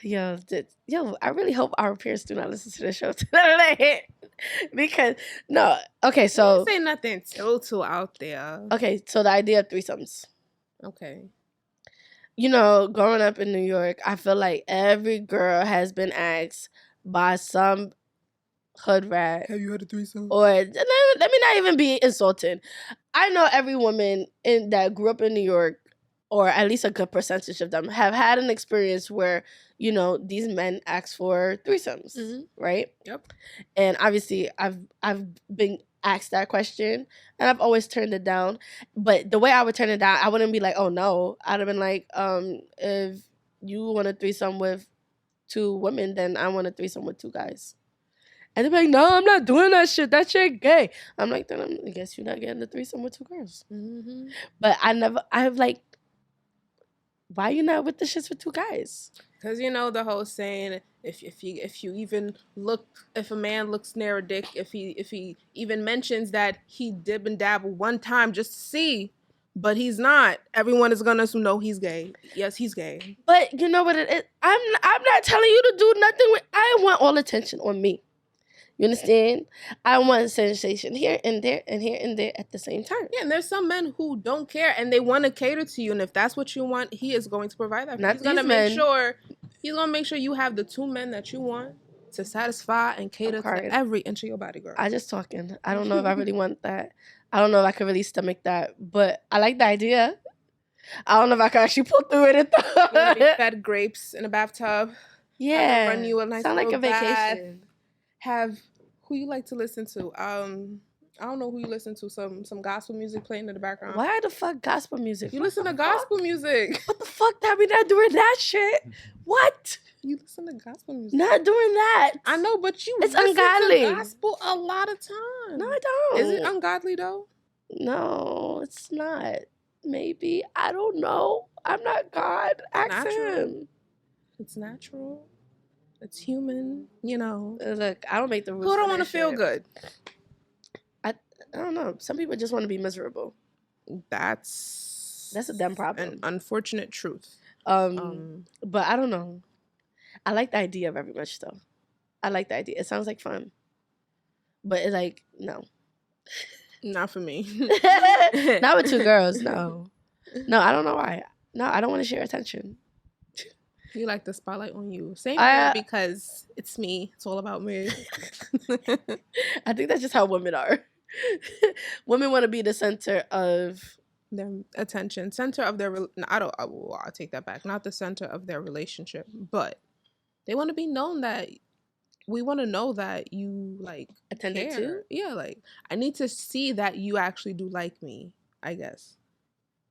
Yo, I really hope our peers do not listen to the show today. Because, no. Okay, so. Don't say nothing too out there. Okay, so the idea of threesomes. Okay. Growing up in New York, I feel like every girl has been asked by some hood rat. Have you had a threesome? Or let me not even be insulting. I know every woman that grew up in New York, or at least a good percentage of them, have had an experience where, you know, these men ask for threesomes, right? Yep. And obviously, I've been asked that question, and I've always turned it down. But the way I would turn it down, I wouldn't be like, "Oh no," I'd have been like, if you want a threesome with 2 women, then I want a threesome with 2 guys." And they're like, "No, I'm not doing that shit. That shit gay." I'm like, then I guess you're not getting the threesome with 2 girls. But I've like, why you not with the shits with 2 guys? Because you know the whole saying, if you even look, if a man looks near a dick, if he even mentions that he dib and dabble one time just to see, but he's not, everyone is gonna know he's gay. Yes, he's gay. But you know what it is? I'm not telling you to do nothing with. I want all attention on me. You understand? I want sensation here and there and here and there at the same time. Yeah, and there's some men who don't care and they want to cater to you, and if that's what you want, he is going to provide that. He's gonna make sure you have the 2 men that you want to satisfy and cater to every inch of your body, girl. I just talking. I don't know if I really want that. I don't know if I could really stomach that, but I like the idea. I don't know if I could actually pull through it. You're gonna be fed grapes in a bathtub. Yeah, run you a nice sound like a bath. vacation. Have who you like to listen to? I don't know who you listen to. Some gospel music playing in the background. Why the fuck gospel music? You listen to gospel music. What the fuck? That we not doing that shit? What? You listen to gospel music? Not doing that. I know, but it's listen ungodly. To gospel a lot of times. No, I don't. Is it ungodly though? No, it's not. Maybe. I don't know. I'm not God. Ask him. It's natural. It's human, you know. Look, I don't make the rules. Who don't want to feel good? I don't know. Some people just want to be miserable. That's a dumb problem. An unfortunate truth. But I don't know. I like the idea very much though. I like the idea. It sounds like fun. But it's like, no. Not for me. Not with 2 girls, no. No, I don't know why. No, I don't want to share attention. You like the spotlight on you. Same here, because it's me. It's all about me. I think that's just how women are. Women want to be the center of their attention, center of their. I'll take that back. Not the center of their relationship, but they want to be known that. We want to know that you like attended to. Yeah, like I need to see that you actually do like me. I guess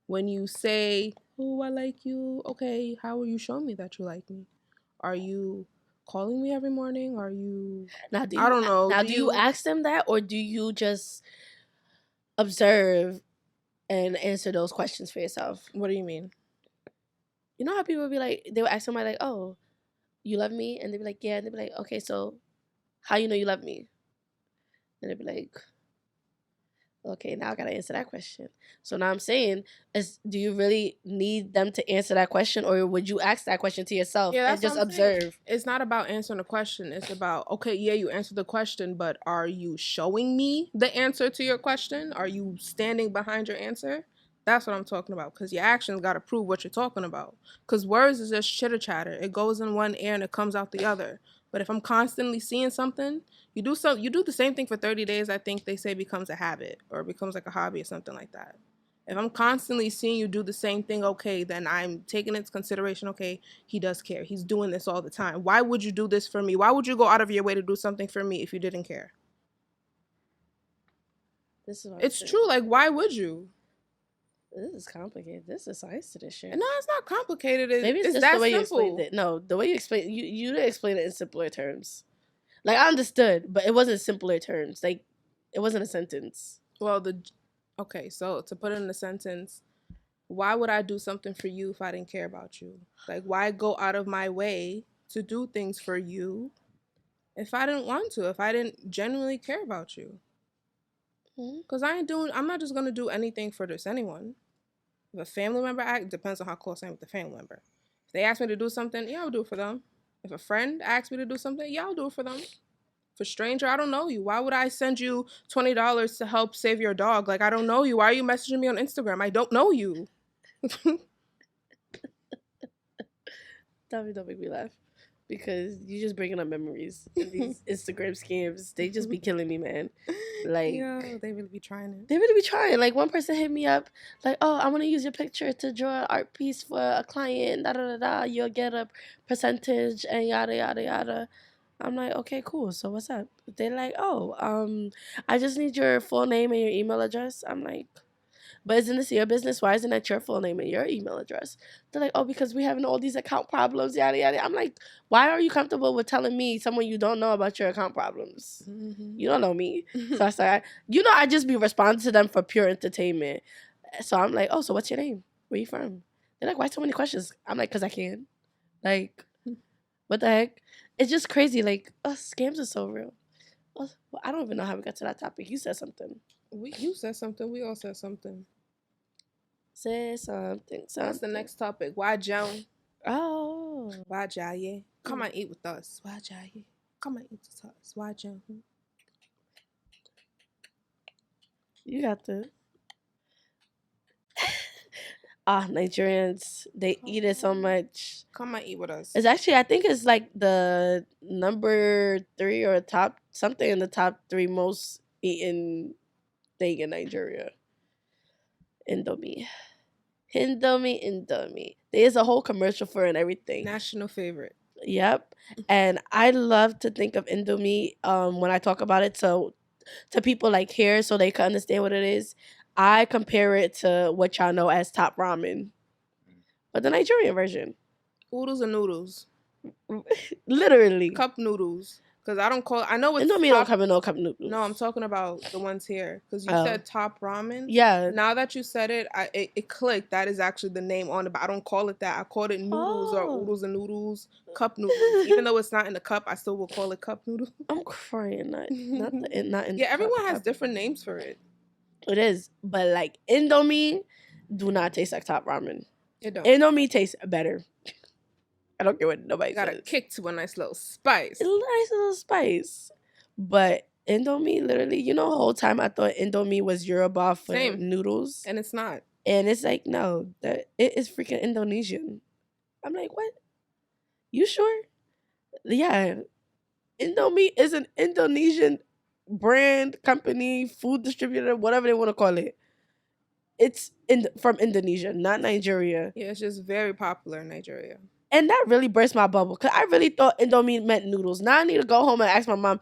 when you say, "Oh, I like you," okay, how are you showing me that you like me? Are you calling me every morning? Are you? Now, I don't know. Now, do you ask them that, or do you just observe and answer those questions for yourself? What do you mean? You know how people be like, they would ask somebody like, "Oh, you love me?" And they'd be like, "Yeah." And they'd be like, "Okay, so how you know you love me?" And they'd be like, "Okay, now I gotta answer that question." So now I'm saying, do you really need them to answer that question, or would you ask that question to yourself and just observe? It's not about answering the question. It's about, okay, yeah, you answered the question, but are you showing me the answer to your question? Are you standing behind your answer? That's what I'm talking about, because your actions got to prove what you're talking about. Because words is just chitter-chatter. It goes in one ear and it comes out the other. But if I'm constantly seeing something, you do the same thing for 30 days, I think they say becomes a habit or becomes like a hobby or something like that. If I'm constantly seeing you do the same thing, okay, then I'm taking into consideration, okay, he does care. He's doing this all the time. Why would you do this for me? Why would you go out of your way to do something for me if you didn't care? It's true. Like, why would you? This is complicated. This is science to this shit. No, it's not complicated. Maybe it's just that the way simple. You explained it. No, the way you explained you didn't explain it in simpler terms. Like, I understood, but it wasn't simpler terms. Like, it wasn't a sentence. Well, okay, so to put it in a sentence, why would I do something for you if I didn't care about you? Like, why go out of my way to do things for you if I didn't want to, if I didn't genuinely care about you? Because I'm not just going to do anything for just anyone. If a family member depends on how close I am with the family member. If they ask me to do something, yeah, I'll do it for them. If a friend asks me to do something, yeah, I'll do it for them. For a stranger, I don't know you. Why would I send you $20 to help save your dog? Like, I don't know you. Why are you messaging me on Instagram? I don't know you. Don't make me laugh. Because you're just bringing up memories. And these Instagram scams, they just be killing me, man. Like, Yo, they really be trying it. they really be trying. Like, one person hit me up, like, oh, I want to use your picture to draw an art piece for a client. Da da da da. You'll get a percentage and yada yada yada. I'm like, okay, cool. So what's up? They're like, oh, I just need your full name and your email address. I'm like, but isn't this your business? Why isn't that your full name and your email address? They're like, oh, because we having all these account problems, yada yada. I'm like, why are you comfortable with telling me, someone you don't know, about your account problems? Mm-hmm. You don't know me. So I said, I just be responding to them for pure entertainment. So I'm like, oh, so what's your name? Where you from? They're like, why so many questions? I'm like, because I can. Like, what the heck? It's just crazy. Like, scams are so real. Well, I don't even know how we got to that topic. You said something. You said something. We all said something. Say something. What's the next topic? Why Joan? Oh. Why Jaye? Come and eat with us. Why Jaye? Come and eat with us. Why Joan? You got the. Nigerians, they eat it so much. Come and eat with us. It's actually, I think it's like the number 3 or top, something in the top 3 most eaten thing in Nigeria. Indomie. There's a whole commercial for it and everything. National favorite. Yep. And I love to think of Indomie when I talk about it to people like here so they can understand what it is. I compare it to what y'all know as top ramen, but the Nigerian version. Oodles and noodles. Literally. Cup noodles. Because I know it's Indomie don't come in no cup noodles. No, I'm talking about the ones here. Because you said top ramen. Yeah. Now that you said it, it clicked. That is actually the name on it, but I don't call it that. I call it noodles or oodles and noodles, cup noodles. Even though it's not in the cup, I still will call it cup noodle. I'm crying. Not in yeah, everyone has different names for it. It is. But like Indomie do not taste like top ramen. It don't. Indomie tastes better. I don't care what nobody got says. a kick to a nice little spice. It's a nice little spice. But Indomie, literally, the whole time I thought Indomie was Yoruba for noodles. And it's not. And it's like, no, it is freaking Indonesian. I'm like, what? You sure? Yeah. Indomie is an Indonesian brand, company, food distributor, whatever they want to call it. It's from Indonesia, not Nigeria. Yeah, it's just very popular in Nigeria. And that really burst my bubble because I really thought Indomie meant noodles. Now I need to go home and ask my mom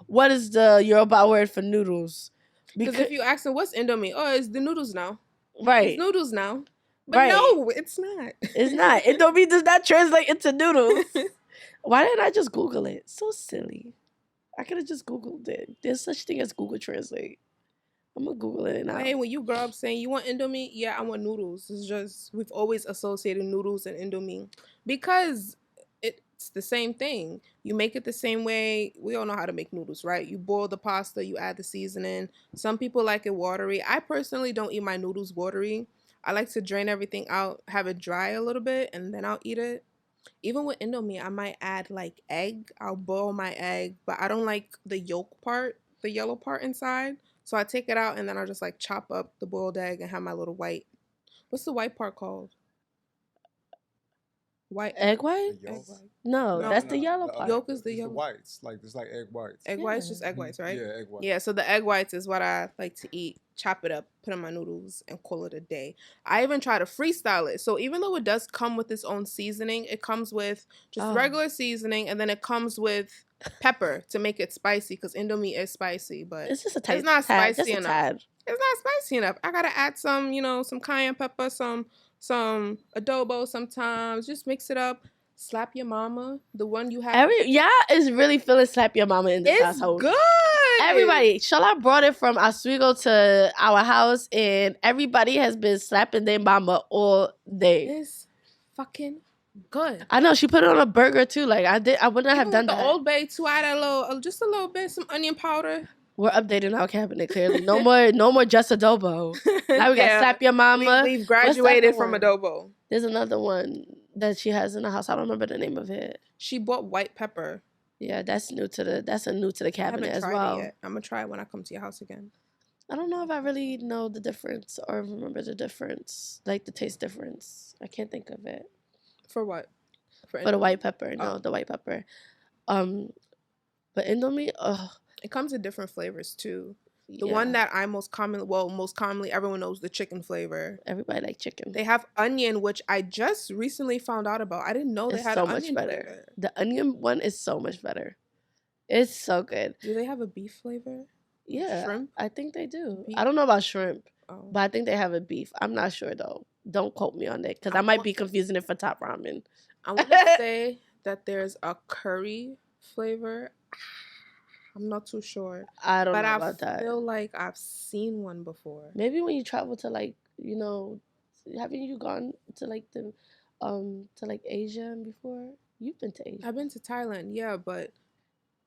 what is the Yoruba word for noodles? Because if you ask them what's Indomie, oh, it's the noodles now. Right. It's noodles now. But no, it's not. It's not. Indomie does not translate into noodles. Why didn't I just Google it? So silly. I could have just Googled it. There's such thing as Google Translate. I'm going to Google it now. Hey, when you grow up saying, you want Indomie? Yeah, I want noodles. It's just, we've always associated noodles and Indomie. Because it's the same thing. You make it the same way. We all know how to make noodles, right? You boil the pasta, you add the seasoning. Some people like it watery. I personally don't eat my noodles watery. I like to drain everything out, have it dry a little bit, and then I'll eat it. Even with Indomie, I might add like egg. I'll boil my egg, but I don't like the yolk part, the yellow part inside. So I take it out and then I'll just like chop up the boiled egg and have my little white. What's the white part called? White egg white? No, that's the yellow part. Yolk is the yellow. The whites, like there's like egg whites. Egg whites, just egg whites, right? Yeah, egg whites. Yeah, so the egg whites is what I like to eat. Chop it up, put in my noodles, and call it a day. I even try to freestyle it. So even though it does come with its own seasoning, it comes with just regular seasoning, and then it comes with pepper to make it spicy because Indomie is spicy, but it's just it's not spicy enough. It's not spicy enough. I gotta add some, some cayenne pepper, some adobo sometimes. Just mix it up. Slap your mama, the one you have. Is really feeling slap your mama in this household. Good. Everybody, Shola brought it from Oswego to our house, and everybody has been slapping their mama all day. It's fucking good. I know she put it on a burger too. Like I wouldn't have done the that. Old Bay too. I add just a little bit, some onion powder. We're updating our cabinet clearly. No more just adobo. Now we got slap your mama. We've graduated from adobo. There's another one that she has in the house. I don't remember the name of it. She bought white pepper. Yeah, that's new to the cabinet as well. It yet. I'm gonna try it when I come to your house again. I don't know if I really know the difference or remember the difference, like the taste difference. I can't think of it. For what? For the white pepper. No, the white pepper. But Indomie, It comes in different flavors too. The Yeah. one that I most commonly everyone knows the chicken flavor. Everybody like chicken. They have onion, which I just recently found out about. I didn't know they It's had so an much onion better. flavor. The onion one is so much better. It's so good. Do they have a beef flavor? Yeah, Shrimp? I think they do. Beef? I don't know about shrimp, Oh. but I think they have a beef. I'm not sure though. Don't quote me on that because I might be confusing it for top ramen. I want to say that there's a curry flavor. I'm not too sure. I don't But know about that. I feel like I've seen one before. Maybe when you travel to like, haven't you gone to like to like Asia before? You've been to Asia. I've been to Thailand, yeah, but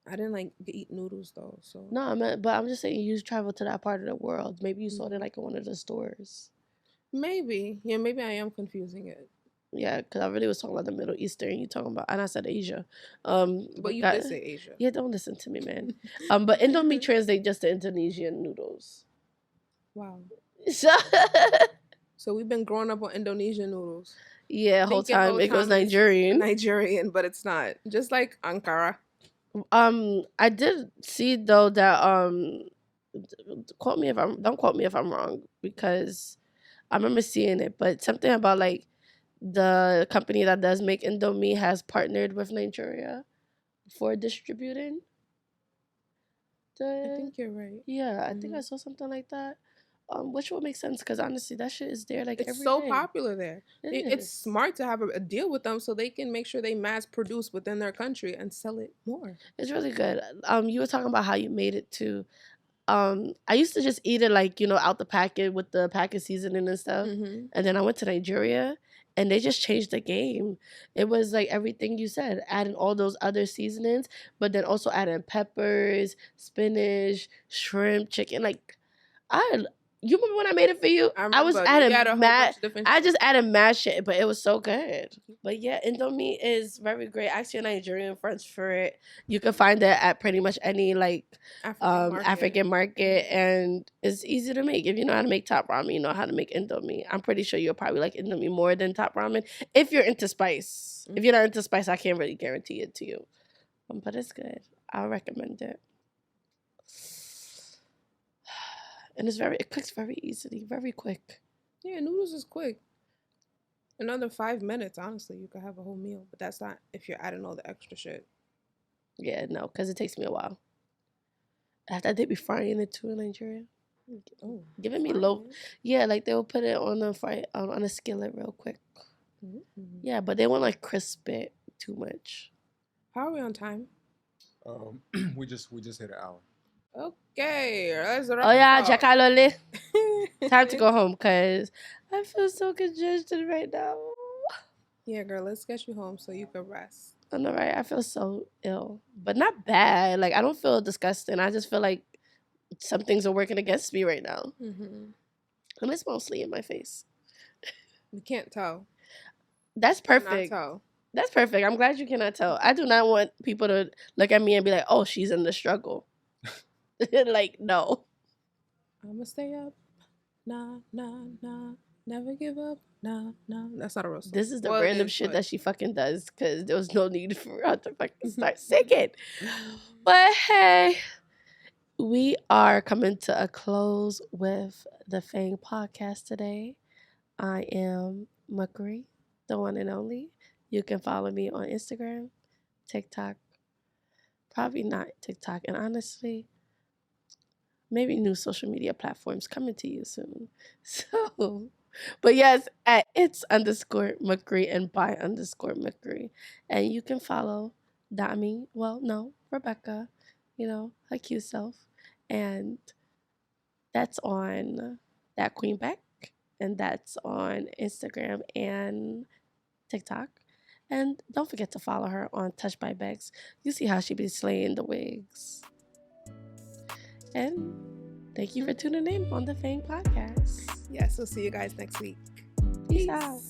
I didn't like eat noodles though. So No, but I'm just saying you traveled to that part of the world. Maybe you saw it like in one of the stores. maybe I am confusing it. Yeah, because I really was talking about the Middle Eastern. You talking about, and I said Asia. But you did say Asia. Yeah, don't listen to me, man. But Indomie translate just to Indonesian noodles. Wow. So So we've been growing up on Indonesian noodles. yeah, whole time it goes Nigerian. Nigerian, but it's not. Just like Ankara. I did see though that don't quote me if I'm wrong because I remember seeing it, but something about like the company that does make Indomie has partnered with Nigeria for distributing. I think you're right. Yeah, I think I saw something like that. Which would make sense because honestly, that shit is there like It's every so day. popular there. It's smart to have a deal with them so they can make sure they mass produce within their country and sell it more. It's really good. You were talking about how you made it too. I used to just eat it like out the packet with the packet seasoning and stuff, and then I went to Nigeria. And they just changed the game. It was like everything you said, adding all those other seasonings, but then also adding peppers, spinach, shrimp, chicken. Like, you remember when I made it for you? I was adding I just added mashed shit, but it was so good. But yeah, Indomie is very great. Ask your Nigerian friends for it. You can find it at pretty much any like African market, and it's easy to make. If you know how to make top ramen, you know how to make Indomie. I'm pretty sure you'll probably like Indomie more than top ramen if you're into spice. If you're not into spice, I can't really guarantee it to you. But it's good. I'll recommend it. And it cooks very easily, very quick. Yeah, noodles is quick. Another 5 minutes, honestly, you could have a whole meal. But that's not if you're adding all the extra shit. Yeah, no, because it takes me a while. After they be frying it too in Nigeria. Oh, giving me low. Yeah, like they will put it on a skillet real quick. Mm-hmm. Yeah, but they won't like crisp it too much. How are we on time? We just hit an hour. Okay, let's wrap Oh yeah, up. Jakalole. Time to go home because I feel so congested right now. Yeah, girl, let's get you home so you can rest. I know, right? I feel so ill, but not bad. Like I don't feel disgusting. I just feel like some things are working against me right now, and it's mostly in my face. We can't tell. That's perfect. That's perfect. I'm glad you cannot tell. I do not want people to look at me and be like, "Oh, she's in the struggle." Like, no. I'ma stay up. Nah, nah, nah. Never give up. Nah, nah. That's not a real song. This is the random shit that she fucking does because there was no need for her to fucking start singing. But hey, we are coming to a close with the FANG Podcast today. I am MUKRIMAT, the one and only. You can follow me on Instagram, TikTok. Probably not TikTok. And honestly, maybe new social media platforms coming to you soon. So, but yes, at its_MUKRI and by_MUKRI. And you can follow Dami, Rebecca, her cute self. And that's on That Queen Beck. And that's on Instagram and TikTok. And don't forget to follow her on Touch by Bex. You see how she be slaying the wigs. And thank you for tuning in on the FANG Podcast. Yes, we'll see you guys next week. Peace out.